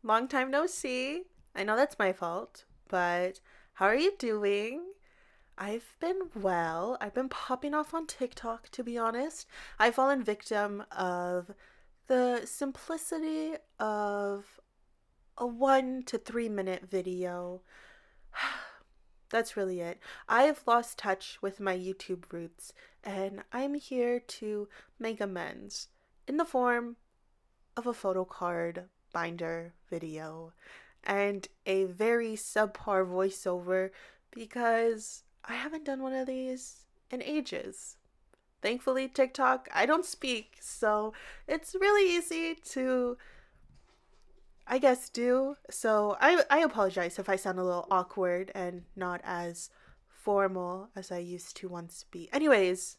Long time no see. I know that's my fault, but how are you doing? I've been well. I've been popping off on TikTok, to be honest. I've fallen victim of the simplicity of a 1 to 3 minute video. That's really it. I've lost touch with my YouTube roots, and I'm here to make amends in the form of a photocard binder video and a very subpar voiceover because I haven't done one of these in ages. Thankfully, TikTok, I don't speak, so it's really easy to, I guess, do. So I apologize if I sound a little awkward and not as formal as I used to once be. Anyways,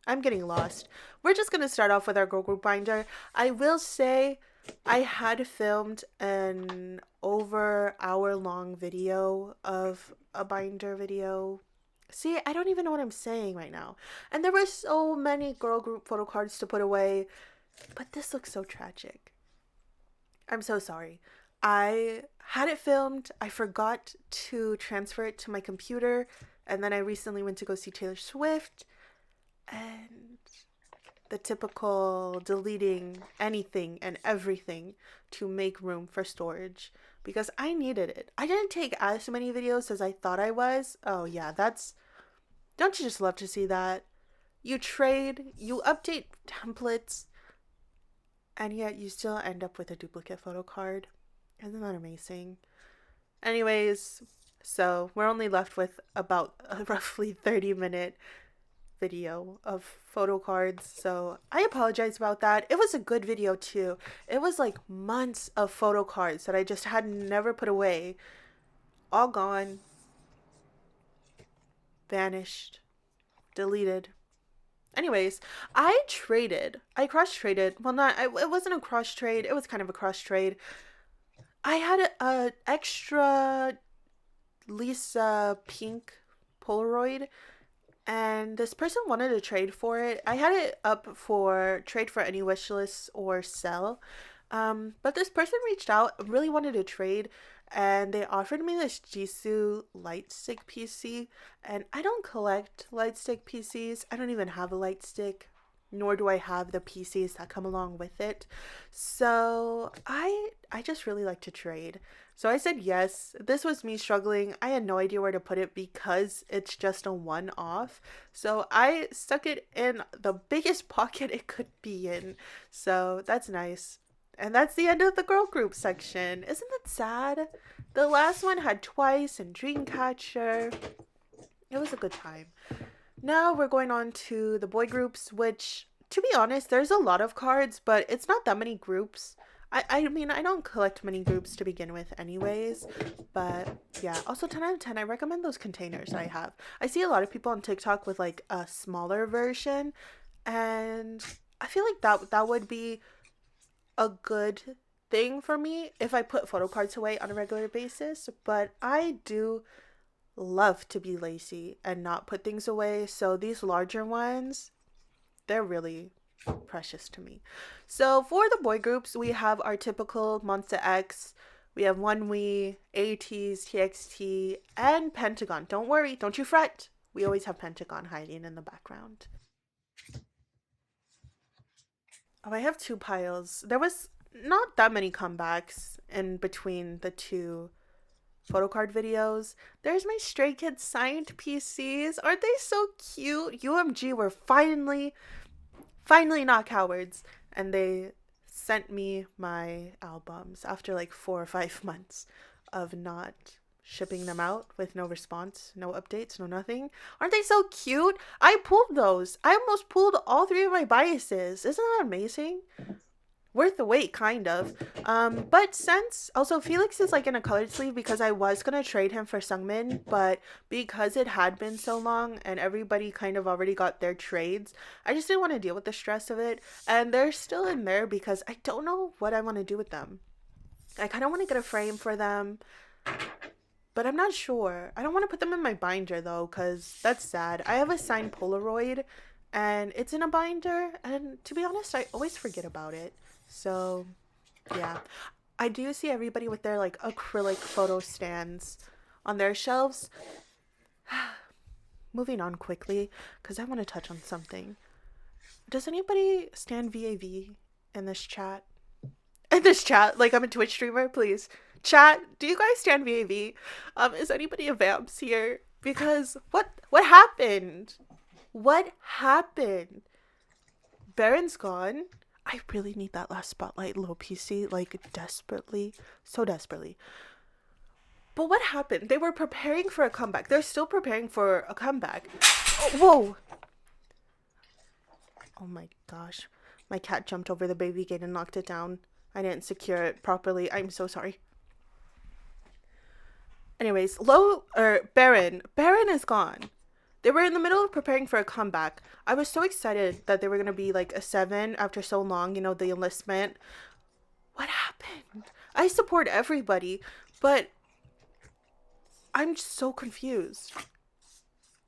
I'm getting lost. We're just gonna start off with our girl group binder. I will say I had filmed an over hour long video of a binder video. See, I don't even know what I'm saying right now. And there were so many girl group photo cards to put away, but this looks so tragic. I'm so sorry. I had it filmed, I forgot to transfer it to my computer, and then I recently went to go see Taylor Swift, and the typical deleting anything and everything to make room for storage because I needed it. I didn't take as many videos as I thought I was. Oh, yeah, that's. Don't you just love to see that? You trade, you update templates, and yet you still end up with a duplicate photo card. Isn't that amazing? Anyways, so we're only left with about a roughly 30-minute video of photo cards, so I apologize about that. It was a good video too. It was like months of photo cards that I just had never put away, all gone, vanished, deleted. Anyways, I cross traded, well, not it wasn't a cross trade, it was kind of a cross trade. I had a extra Lisa pink Polaroid, and this person wanted to trade for it. I had it up for trade for any wish lists or sell. But this person reached out, really wanted to trade, and they offered me this Jisoo light stick PC. And I don't collect light stick PCs. I don't even have a light stick, nor do I have the PCs that come along with it. So I just really like to trade. So I said yes. This was me struggling. I had no idea where to put it because it's just a one off. So I stuck it in the biggest pocket it could be in. So that's nice. And that's the end of the girl group section. Isn't that sad? The last one had Twice and Dreamcatcher. It was a good time. Now we're going on to the boy groups, which, to be honest, there's a lot of cards, but it's not that many groups. I mean, I don't collect many groups to begin with anyways, but yeah. Also, 10 out of 10, I recommend those containers I have. I see a lot of people on TikTok with like a smaller version, and I feel like that would be a good thing for me if I put photo cards away on a regular basis, but I do love to be lazy and not put things away. So these larger ones, they're really precious to me. So for the boy groups, we have our typical Monster X. We have One We, ATs, TXT, and Pentagon. Don't worry, don't you fret. We always have Pentagon hiding in the background. Oh, I have two piles. There was not that many comebacks in between the two photocard videos. There's my Stray Kids signed PCs. Aren't they so cute? UMG were finally not cowards, and they sent me my albums after like 4 or 5 months of not shipping them out with no response, no updates, no nothing. Aren't they so cute? I pulled those. I almost pulled all three of my biases. Isn't that amazing? Worth the wait, kind of. But since also Felix is like in a colored sleeve because I was gonna trade him for Sungmin, but because it had been so long and everybody kind of already got their trades, I just didn't want to deal with the stress of it. And they're still in there because I don't know what I want to do with them. I kind of want to get a frame for them, but I'm not sure. I don't want to put them in my binder though, because that's sad. I have a signed Polaroid and it's in a binder, and to be honest, I always forget about it. So, yeah. I do see everybody with their like acrylic photo stands on their shelves. Moving on quickly, because I want to touch on something. Does anybody stand VAV in this chat? In this chat, like I'm a Twitch streamer, please. Chat, do you guys stand VAV? Is anybody a Vamps here? Because what happened? What happened? Baron's gone. I really need that last spotlight low PC, like desperately, so desperately. But what happened? They were preparing for a comeback. They're still preparing for a comeback. Oh, whoa! Oh my gosh. My cat jumped over the baby gate and knocked it down. I didn't secure it properly. I'm so sorry. Anyways, Baron is gone. They were in the middle of preparing for a comeback. I was so excited that they were going to be like a 7 after so long, you know, the enlistment. What happened? I support everybody, but I'm just so confused.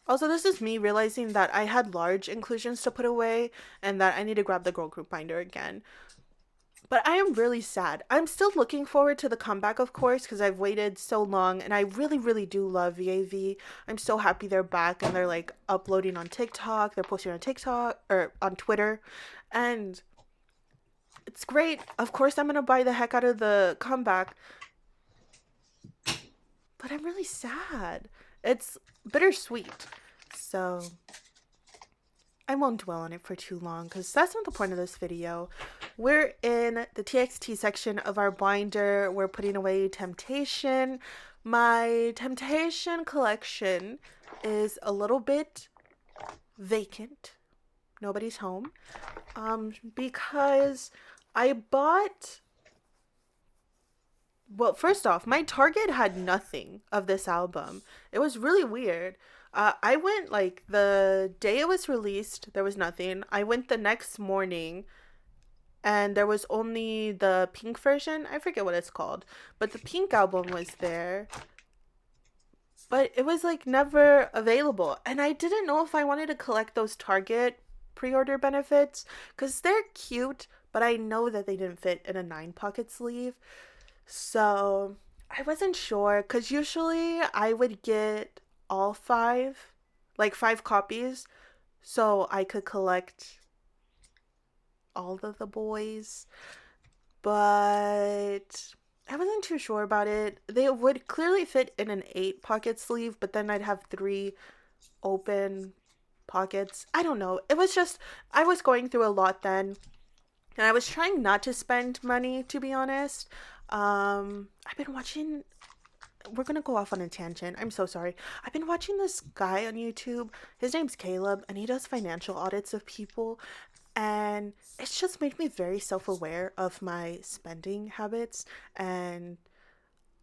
Also, this is me realizing that I had large inclusions to put away and that I need to grab the girl group binder again. But I am really sad. I'm still looking forward to the comeback, of course, because I've waited so long and I really, really do love VAV. I'm so happy they're back and they're like uploading on TikTok. They're posting on TikTok or on Twitter. And it's great. Of course, I'm going to buy the heck out of the comeback. But I'm really sad. It's bittersweet. So I won't dwell on it for too long because that's not the point of this video. We're in the TXT section of our binder. We're putting away Temptation. My Temptation collection is a little bit vacant. Nobody's home. Because I bought... Well, first off, my Target had nothing of this album. It was really weird. I went like the day it was released, there was nothing. I went the next morning and there was only the pink version. I forget what it's called, but the pink album was there. But it was like never available. And I didn't know if I wanted to collect those Target pre-order benefits because they're cute, but I know that they didn't fit in a 9-pocket sleeve. So I wasn't sure because usually I would get all 5, like 5 copies, so I could collect all of the boys. But I wasn't too sure about it. They would clearly fit in an 8-pocket sleeve, but then I'd have 3 open pockets. I don't know. It was just, I was going through a lot then. And I was trying not to spend money, to be honest. I've been watching... We're going to go off on a tangent. I'm so sorry. I've been watching this guy on YouTube. His name's Caleb, and he does financial audits of people. And it's just made me very self-aware of my spending habits and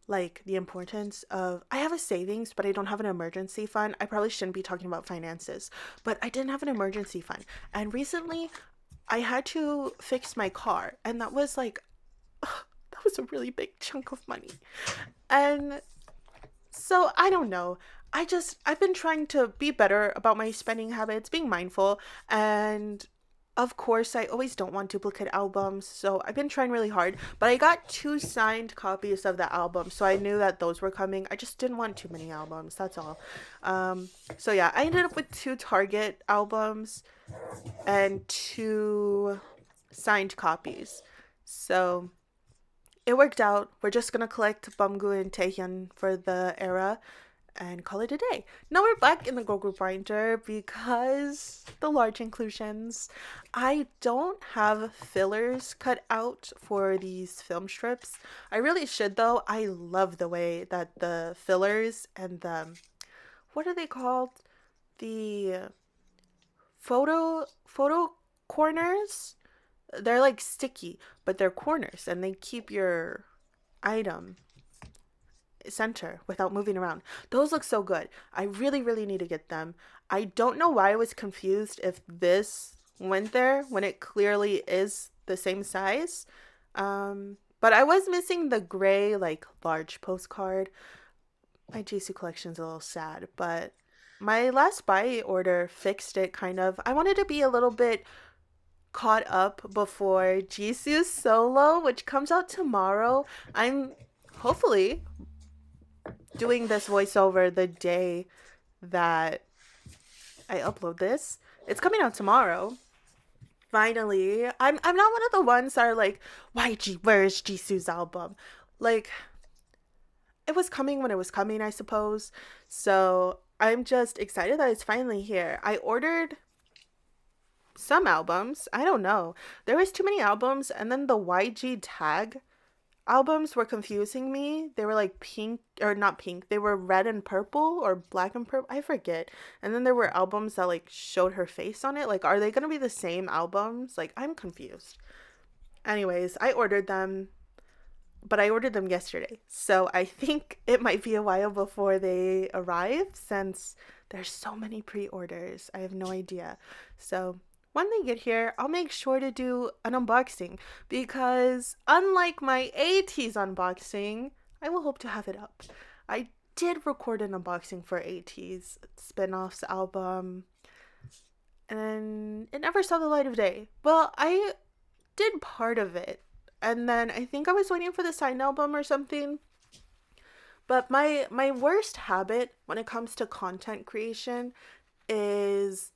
like the importance of... I have a savings, but I don't have an emergency fund. I probably shouldn't be talking about finances, but I didn't have an emergency fund. And recently, I had to fix my car, and that was like... that was a really big chunk of money. And so I don't know. I've been trying to be better about my spending habits, being mindful. And of course, I always don't want duplicate albums. So I've been trying really hard. But I got 2 signed copies of the album. So I knew that those were coming. I just didn't want too many albums. That's all. So yeah, I ended up with 2 Target albums and 2 signed copies. So it worked out. We're just gonna collect Bumgu and Taehyun for the era and call it a day. Now we're back in the girl group binder because the large inclusions. I don't have fillers cut out for these film strips. I really should though. I love the way that the fillers and the... What are they called? The photo corners? They're like sticky, but they're corners and they keep your item center without moving around. Those look so good. I really, really need to get them. I don't know why I was confused if this went there when it clearly is the same size. But I was missing the gray, like, large postcard. My Jisoo collection's a little sad, but my last buy order fixed it kind of. I wanted to be a little bit caught up before Jisoo's solo, which comes out tomorrow. I'm hopefully doing this voiceover the day that I upload this. It's coming out tomorrow. Finally. I'm not one of the ones that are like, YG, where is Jisoo's album? Like, it was coming when it was coming, I suppose. So I'm just excited that it's finally here. I ordered some albums. I don't know. There was too many albums, and then the YG tag albums were confusing me. They were like pink, or not pink. They were red and purple or black and purple. I forget. And then there were albums that like showed her face on it. Like, are they gonna be the same albums? Like, I'm confused. Anyways, I ordered them, but I ordered them yesterday. So I think it might be a while before they arrive since there's so many pre-orders. I have no idea. So when they get here, I'll make sure to do an unboxing because unlike my 80s unboxing, I will hope to have it up. I did record an unboxing for 80s Spinoffs album and it never saw the light of day. Well, I did part of it and then I think I was waiting for the signed album or something. But my worst habit when it comes to content creation is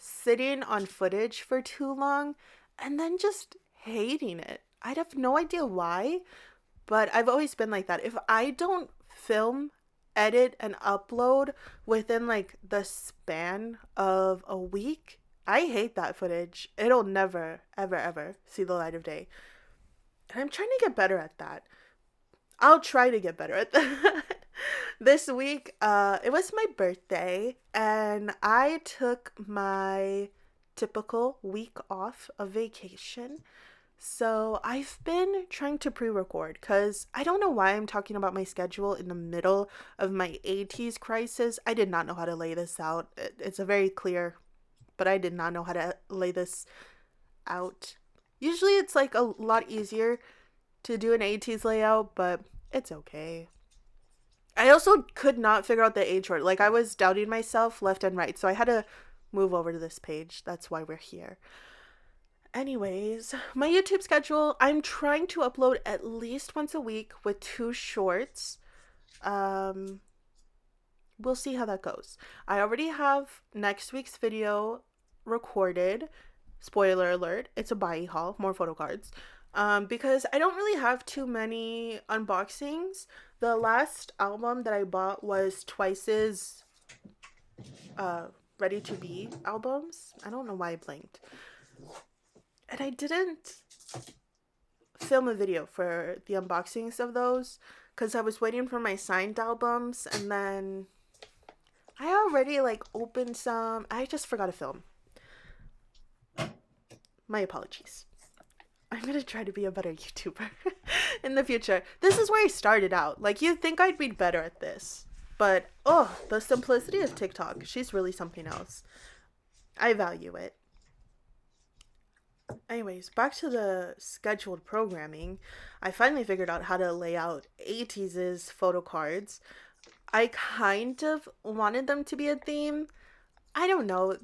sitting on footage for too long and then just hating it. I'd have no idea why, but I've always been like that. If I don't film, edit, and upload within like the span of a week, I hate that footage. It'll never, ever, ever see the light of day. And I'm trying to get better at that. I'll try to get better at that. This week, it was my birthday, and I took my typical week off of vacation. So I've been trying to pre-record because I don't know why I'm talking about my schedule in the middle of my 80s crisis. I did not know how to lay this out. It's a very clear, but I did not know how to lay this out. Usually it's like a lot easier to do an 80s layout, but it's okay. I also could not figure out the age order. Like, I was doubting myself left and right, so I had to move over to this page. That's why we're here. Anyways, my YouTube schedule, I'm trying to upload at least once a week with 2 shorts. We'll see how that goes. I already have next week's video recorded. Spoiler alert, it's a buy haul, more Photocards. Because I don't really have too many unboxings. The last album that I bought was Twice's Ready to Be albums. I don't know why I blanked. And I didn't film a video for the unboxings of those because I was waiting for my signed albums, and then I already like opened some. I just forgot to film. My apologies. I'm going to try to be a better YouTuber in the future. This is where I started out. Like, you'd think I'd be better at this. But, oh, the simplicity of TikTok. She's really something else. I value it. Anyways, back to the scheduled programming. I finally figured out how to lay out 80s' photo cards. I kind of wanted them to be a theme. I don't know.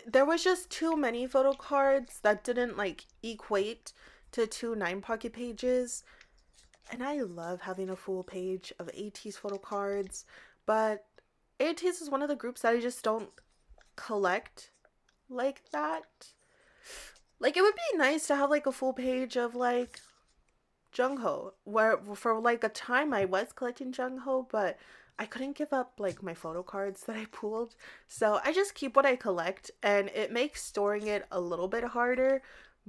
There was just too many photo cards that didn't like equate to 2 9-pocket pages. And I love having a full page of 80s photo cards, but 80s is one of the groups that I just don't collect like that. Like, it would be nice to have like a full page of like Jungho, where for like a time I was collecting Jungho, but I couldn't give up like my photo cards that I pulled. So I just keep what I collect, and it makes storing it a little bit harder,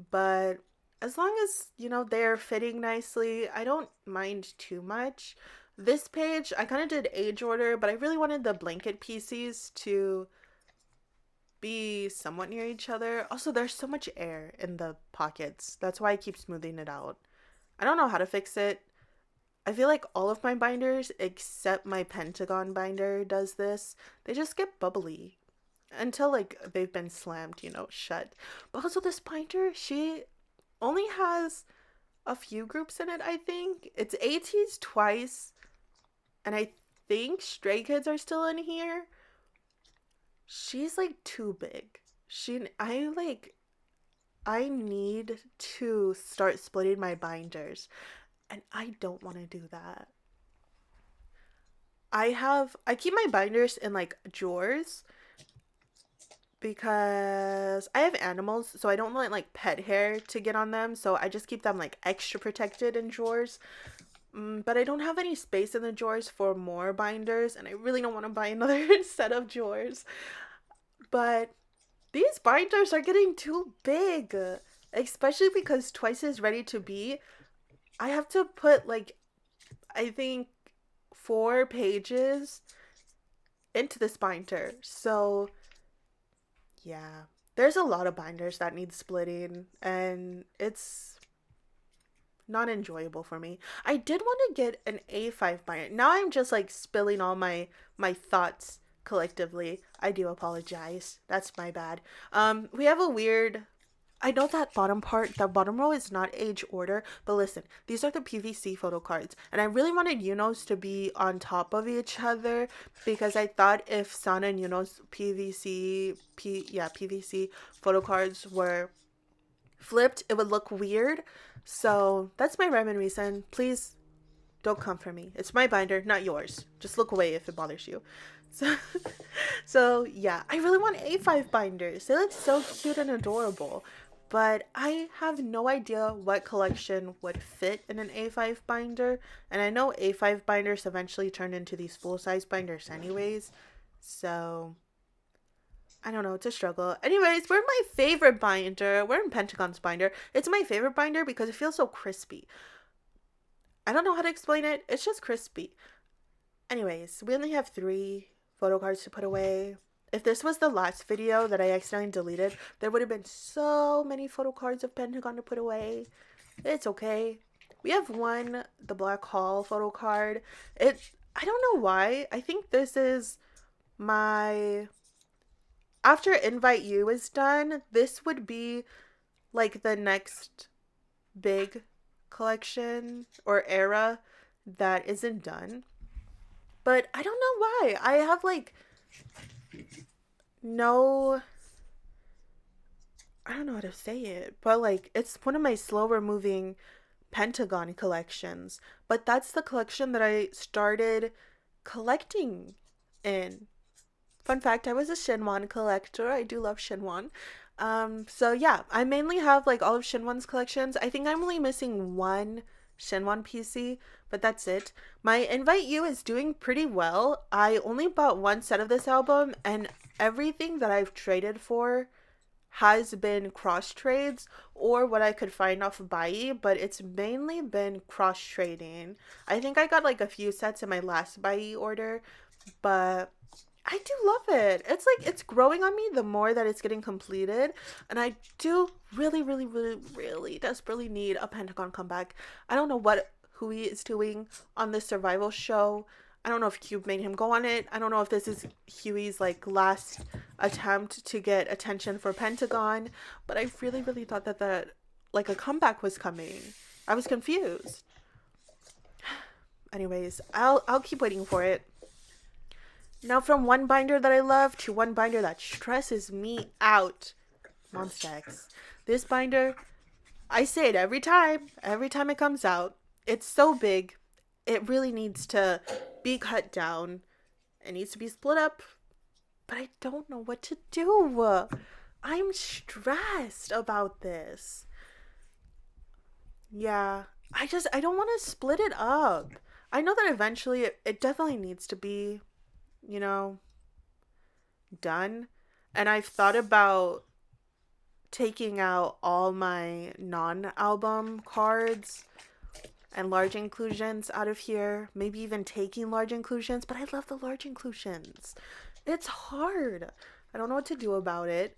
but as long as, you know, they're fitting nicely, I don't mind too much. This page, I kind of did age order, but I really wanted the blanket pieces to be somewhat near each other. Also, there's so much air in the pockets. That's why I keep smoothing it out. I don't know how to fix it. I feel like all of my binders, except my Pentagon binder, does this. They just get bubbly until like they've been slammed, you know, shut. But also this binder, she only has a few groups in it, I think. It's AT's Twice, and I think Stray Kids are still in here. She's like too big. I need to start splitting my binders, and I don't want to do that. I keep my binders in like drawers because I have animals, so I don't want like pet hair to get on them, so I just keep them like extra protected in drawers. But I don't have any space in the drawers for more binders, and I really don't want to buy another set of drawers. But these binders are getting too big, especially because Twice is Ready to Be. I have to put like, I think, 4 pages into this binder. So, yeah. There's a lot of binders that need splitting, and it's not enjoyable for me. I did want to get an A5 binder. Now I'm just like spilling all my thoughts collectively. I do apologize. That's my bad. We have a weird, I know that bottom part, that bottom row is not age order, but listen, these are the PVC photo cards, and I really wanted Yuno's to be on top of each other because I thought if Sana and Yuno's PVC photo cards were flipped, it would look weird. So that's my rhyme and reason. Please don't come for me. It's my binder, not yours. Just look away if it bothers you. So, so yeah, I really want A5 binders. They look so cute and adorable. But I have no idea what collection would fit in an A5 binder. And I know A5 binders eventually turn into these full-size binders anyways. So I don't know, it's a struggle. Anyways, we're in my favorite binder. We're in Pentagon's binder. It's my favorite binder because it feels so crispy. I don't know how to explain it. It's just crispy. Anyways, we only have 3 photo cards to put away. If this was the last video that I accidentally deleted, there would have been so many photo cards of Pentagon to put away. It's okay. We have one, the Black Hall photo card. I don't know why. I think this is my, after Invite You is done, this would be like the next big collection or era that isn't done. But I don't know why. I have like no, I don't know how to say it, but like it's one of my slower moving Pentagon collections. But that's the collection that I started collecting in. Fun fact, I was a Shinwan collector. I do love Shinwan. So yeah, I mainly have like all of Shinwan's collections. I think I'm only missing one Shinwan PC, but that's it. My Invite You is doing pretty well. I only bought one set of this album, and everything that I've traded for has been cross trades or what I could find off of Bai, but it's mainly been cross trading. I think I got like a few sets in my last Bai order, but I do love it. It's like it's growing on me the more that it's getting completed, and I do really, really, really, really desperately need a Pentagon comeback. I don't know what Hui is doing on this survival show. I don't know if Cube made him go on it. I don't know if this is Huey's like last attempt to get attention for Pentagon, but I really, really thought that like a comeback was coming. I was confused. Anyways, I'll keep waiting for it. Now from one binder that I love to one binder that stresses me out. Monster X. This binder, I say it every time it comes out. It's so big. It really needs to be cut down. It needs to be split up. But I don't know what to do. I'm stressed about this. Yeah. I don't want to split it up. I know that eventually it definitely needs to be, you know, done. And I've thought about taking out all my non-album cards and large inclusions out of here. Maybe even taking large inclusions, but I love the large inclusions. It's hard. I don't know what to do about it.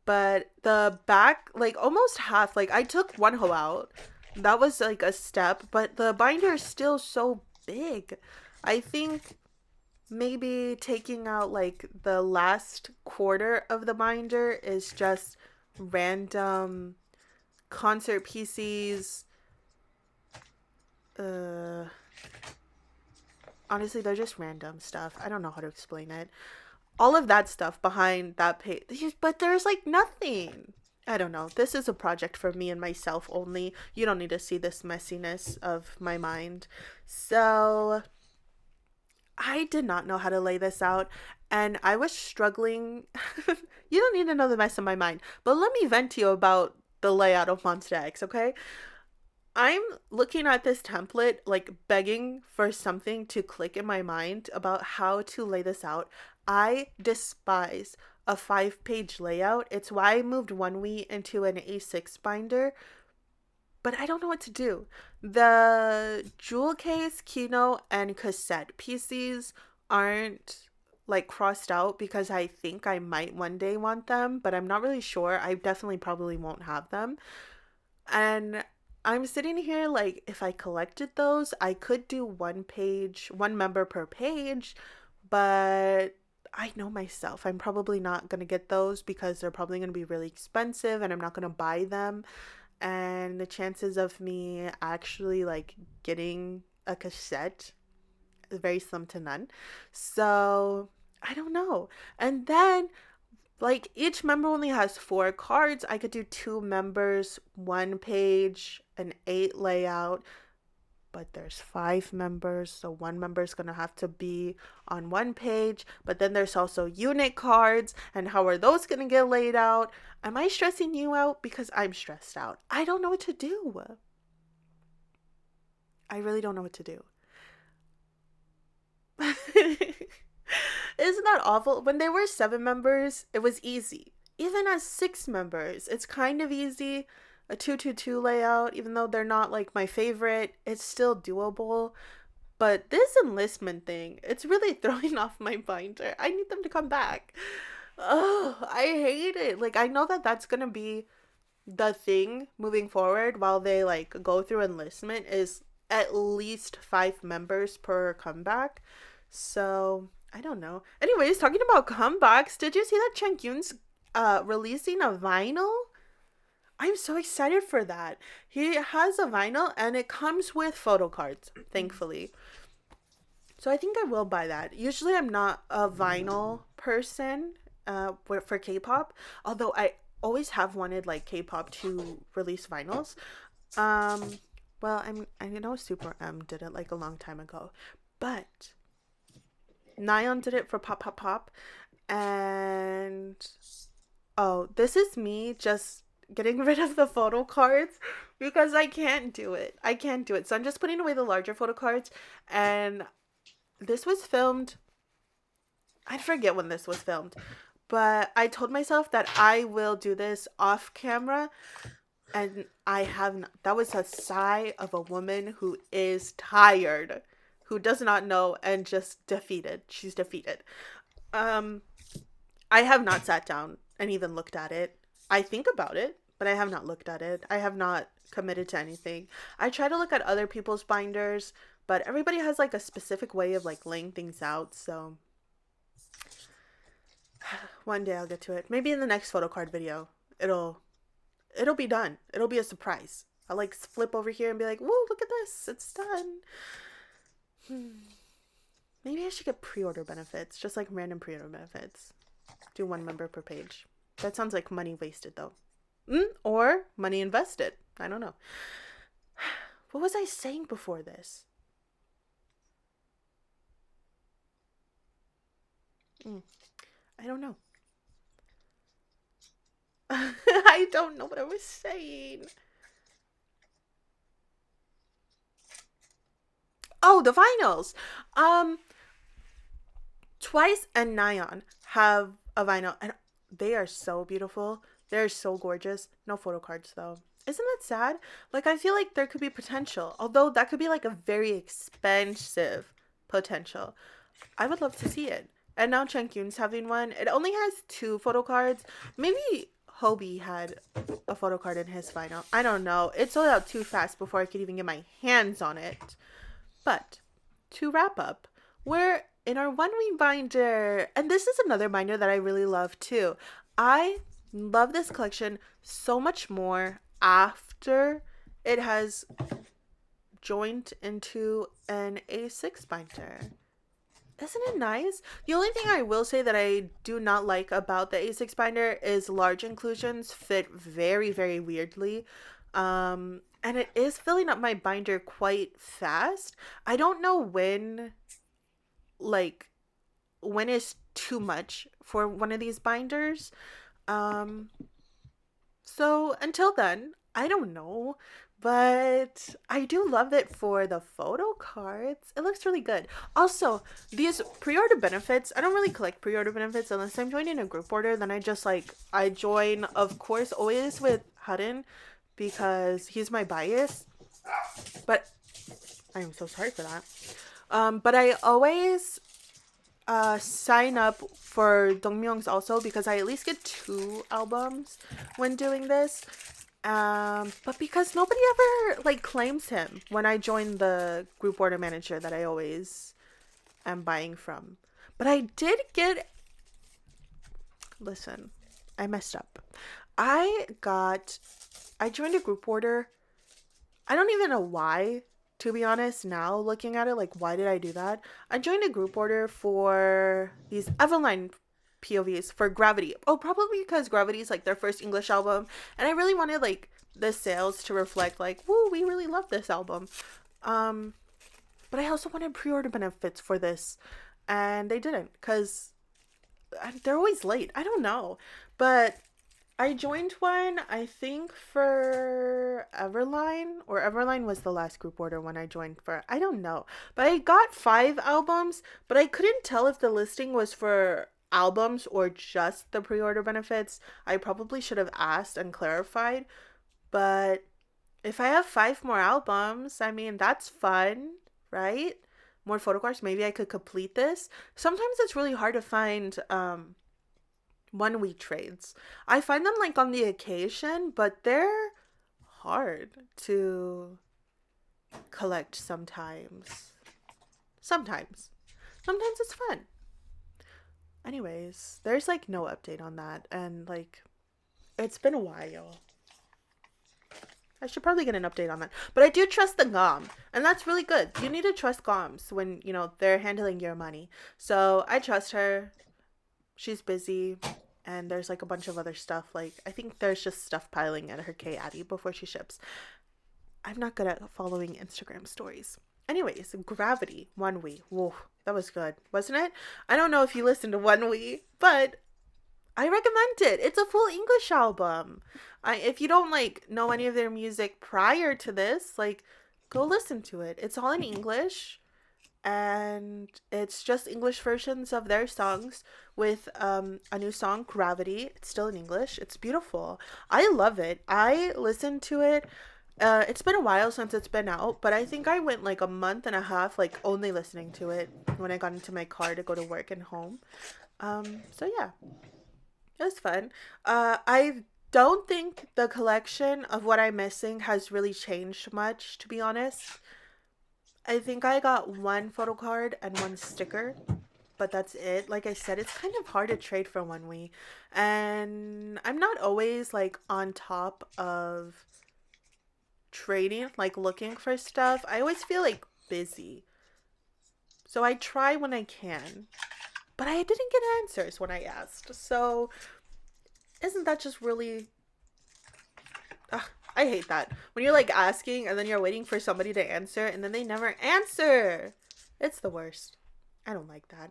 But the back, like almost half, like I took one hoe out. That was like a step, but the binder is still so big. I think maybe taking out like the last quarter of the binder is just random concert PCs. Honestly, they're just random stuff. I don't know how to explain it. all of that stuff behind that page. But there's like nothing. I don't know. This is a project for me and myself only. You don't need to see this messiness of my mind. So I did not know how to lay this out, and I was struggling. You don't need to know the mess of my mind, but let me vent to you about the layout of Monster X, okay? I'm looking at this template, like begging for something to click in my mind about how to lay this out. I despise a 5-page layout. It's why I moved One We into an A6 binder, but I don't know what to do. The jewel case, keynote, and cassette pieces aren't like crossed out because I think I might one day want them, but I'm not really sure. I definitely probably won't have them. And I'm sitting here like, if I collected those, I could do one page, one member per page, but I know myself. I'm probably not going to get those because they're probably going to be really expensive and I'm not going to buy them. And the chances of me actually like getting a cassette is very slim to none. So I don't know. And then like each member only has 4 cards. I could do 2 members, 1 page, an 8 layout, but there's 5 members, so 1 member is gonna have to be on 1 page. But then there's also unit cards, and how are those gonna get laid out? Am I stressing you out? Because I'm stressed out. I don't know what to do. I really don't know what to do. Isn't that awful? When they were 7 members, it was easy. Even as 6 members, it's kind of easy. A 2-2-2 layout, even though they're not like my favorite, it's still doable. But this enlistment thing, it's really throwing off my binder. I need them to come back. Oh, I hate it. Like, I know that that's gonna be the thing moving forward while they like go through enlistment is at least 5 members per comeback. So I don't know. Anyways, talking about comebacks, did you see that Changyun's releasing a vinyl? I'm so excited for that. He has a vinyl and it comes with Photocards, thankfully. So I think I will buy that. Usually I'm not a vinyl person for K-pop, although I always have wanted like K-pop to release vinyls. Um well, I know Super M did it like a long time ago, but Nyan did it for Pop Pop Pop, and oh, this is me just getting rid of the photo cards because I can't do it. I can't do it. So I'm just putting away the larger photo cards, and this was filmed. I forget when this was filmed, but I told myself that I will do this off camera, and I have not. That was a sigh of a woman who is tired, who does not know and just defeated. She's defeated. Um, I have not sat down and even looked at it. I think about it, but I have not looked at it. I have not committed to anything. I try to look at other people's binders, but everybody has like a specific way of like laying things out. So one day I'll get to it. Maybe in the next photo card video, it'll be done. It'll be a surprise. I'll like flip over here and be like, "Whoa, look at this! It's done." Maybe I should get pre-order benefits, just like random pre-order benefits. Do 1 member per page. That sounds like money wasted though. Or money invested. I don't know. What was I saying before this? I don't know. I don't know what I was saying. Oh, the vinyls. Twice and Nyan have a vinyl, and they are so beautiful. They're so gorgeous. No photo cards though. Isn't that sad? Like I feel like there could be potential, although that could be like a very expensive potential. I would love to see it. And now Changyun's having one. It only has 2 photo cards. Maybe Hobie had a photo card in his vinyl. I don't know. It sold out too fast before I could even get my hands on it. But to wrap up, we're in our One We binder. And this is another binder that I really love too. I love this collection so much more after it has joined into an A6 binder. Isn't it nice? The only thing I will say that I do not like about the A6 binder is large inclusions fit very, very weirdly. And it is filling up my binder quite fast. I don't know like, when is too much for one of these binders. Um, so until then, I don't know. But I do love it for the photo cards. It looks really good. Also, these pre-order benefits, I don't really collect pre-order benefits unless I'm joining a group order. Then I join, of course, always with Hudden because he's my bias. But I'm so sorry for that. But I always sign up for Dongmyung's also because I at least get 2 albums when doing this. But because nobody ever like claims him when I join the group order manager that I always am buying from. But I did get, listen, I messed up. I joined a group order. I don't even know why, to be honest, now looking at it, like, why did I do that? I joined a group order for these Eveline POVs for Gravity. Oh, probably because Gravity is like their first English album, and I really wanted like the sales to reflect like, woo, we really love this album. But I also wanted pre-order benefits for this, and they didn't because they're always late. I don't know, but I joined one, I think, for Everline, or Everline was the last group order one I joined for. I don't know. But I got 5 albums, but I couldn't tell if the listing was for albums or just the pre-order benefits. I probably should have asked and clarified. But if I have 5 more albums, I mean, that's fun, right? More photocards. Maybe I could complete this. Sometimes it's really hard to find 1-week trades. I find them like on the occasion, but they're hard to collect sometimes. Sometimes it's fun. Anyways, there's like no update on that, and like it's been a while. I should probably get an update on that. But I do trust the GOM, and that's really good. You need to trust GOMs when, you know, they're handling your money. So I trust her. She's busy, and there's like a bunch of other stuff. Like, I think there's just stuff piling at her K-Addy before she ships. I'm not good at following Instagram stories. Anyways, Gravity, 1-wee. Whoa, that was good, wasn't it? I don't know if you listened to 1-wee, but I recommend it. It's a full English album. If you don't like know any of their music prior to this, like, go listen to it. It's all in English, and it's just English versions of their songs with a new song, Gravity. It's still in English. It's beautiful. I love it. I listened to it. It's been a while since it's been out, but I think I went like a month and a half like only listening to it when I got into my car to go to work and home. So yeah, it was fun. I don't think the collection of what I'm missing has really changed much, to be honest. I think I got 1 photo card and 1 sticker, but that's it. Like I said, it's kind of hard to trade for 1-wee, and I'm not always like on top of trading, like looking for stuff. I always feel like busy, so I try when I can, but I didn't get answers when I asked. So isn't that just really, ugh, I hate that when you're like asking and then you're waiting for somebody to answer and then they never answer. It's the worst. I don't like that.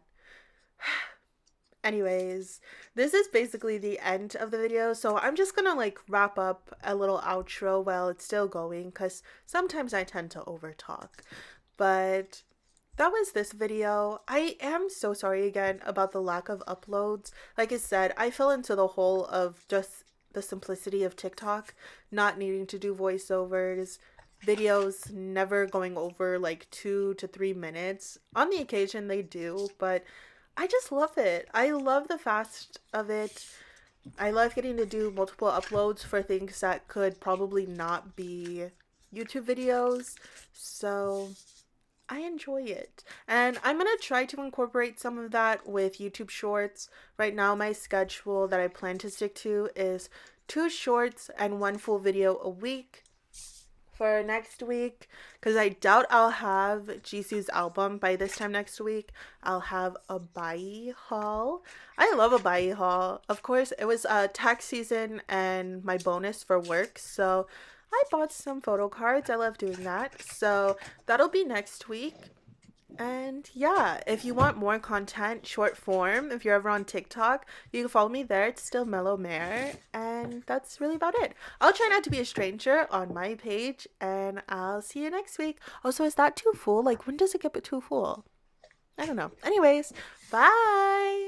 Anyways, this is basically the end of the video, so I'm just gonna like wrap up a little outro while it's still going, because sometimes I tend to overtalk. But that was this video. I am so sorry again about the lack of uploads. Like I said, I fell into the hole of just the simplicity of TikTok, not needing to do voiceovers, videos never going over like 2 to 3 minutes. On the occasion they do, but I just love it. I love the fast of it. I love getting to do multiple uploads for things that could probably not be YouTube videos. So I enjoy it. And I'm going to try to incorporate some of that with YouTube Shorts. Right now, my schedule that I plan to stick to is 2 shorts and 1 full video a week. for next week, because I doubt I'll have Jisoo's album by this time next week. I'll have a Bai haul. I love a Bai haul. Of course, it was tax season and my bonus for work, so I bought some photo cards. I love doing that. So that'll be next week. And yeah, if you want more content, short form, if you're ever on TikTok, you can follow me there. It's still Mellow Mare. And that's really about it. I'll try not to be a stranger on my page, and I'll see you next week. Also, is that too full? Like, when does it get too full? I don't know. Anyways, bye.